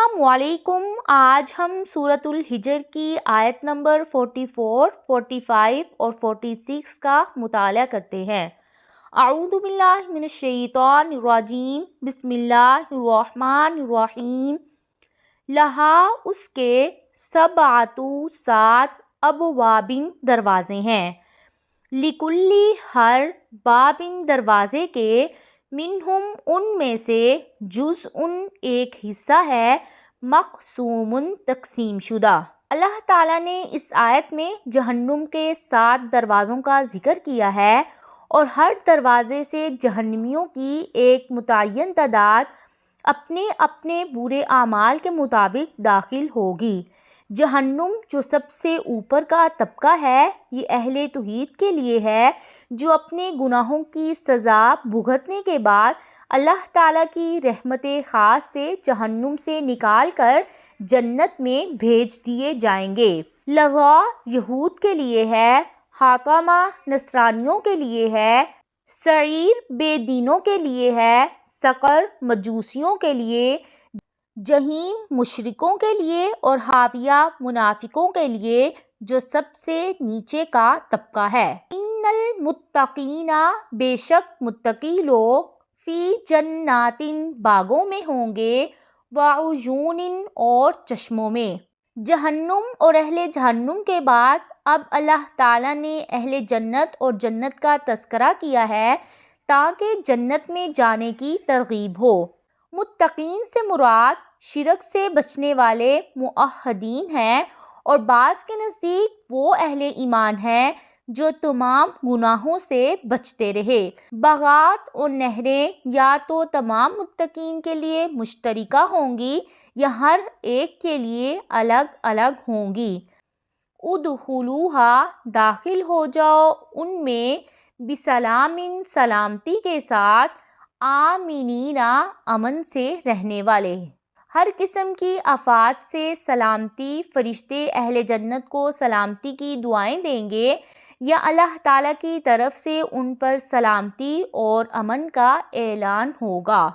السلام علیکم۔ آج ہم سورۃ الحجر کی آیت نمبر 44، 45 اور 46 کا مطالعہ کرتے ہیں۔ اعوذ باللہ من الشیطان الرجیم، بسم اللہ الرحمن الرحیم۔ لہا اس کے سبعۃ سات ابوابٍ دروازے ہیں، لکلی ہر بابٍ دروازے کے، منہم ان میں سے، جزء ایک حصہ ہے، مقسوم تقسیم شدہ۔ اللہ تعالیٰ نے اس آیت میں جہنم کے 7 دروازوں کا ذکر کیا ہے اور ہر دروازے سے جہنمیوں کی ایک متعین تعداد اپنے اپنے برے اعمال کے مطابق داخل ہوگی۔ جہنم جو سب سے اوپر کا طبقہ ہے، یہ اہل توحید کے لیے ہے جو اپنے گناہوں کی سزا بھگتنے کے بعد اللہ تعالیٰ کی رحمت خاص سے جہنم سے نکال کر جنت میں بھیج دیے جائیں گے۔ لظیٰ یہود کے لیے ہے، حطمہ نصرانیوں کے لیے ہے، سعیر بے دینوں کے لیے ہے، سقر مجوسیوں کے لیے، جحیم مشرکوں کے لیے اور حاویہ منافقوں کے لیے جو سب سے نیچے کا طبقہ ہے۔ ان المتقین، بے شک متقی لوگ، فی جنات باغوں میں ہوں گے، وعیون اور چشموں میں۔ جہنم اور اہل جہنم کے بعد اب اللہ تعالیٰ نے اہل جنت اور جنت کا تذکرہ کیا ہے تاکہ جنت میں جانے کی ترغیب ہو۔ متقین سے مراد شرک سے بچنے والے موحدین ہیں اور بعض کے نزدیک وہ اہل ایمان ہیں جو تمام گناہوں سے بچتے رہے۔ باغات اور نہریں یا تو تمام متقین کے لیے مشترکہ ہوں گی یا ہر ایک کے لیے الگ الگ ہوں گی۔ ادخلوہا، داخل ہو جاؤ ان میں، بسلام، سلامتی کے ساتھ، آمنین، امن سے رہنے والے۔ ہر قسم کی آفات سے سلامتی۔ فرشتے اہل جنت کو سلامتی کی دعائیں دیں گے یا اللہ تعالیٰ کی طرف سے ان پر سلامتی اور امن کا اعلان ہوگا۔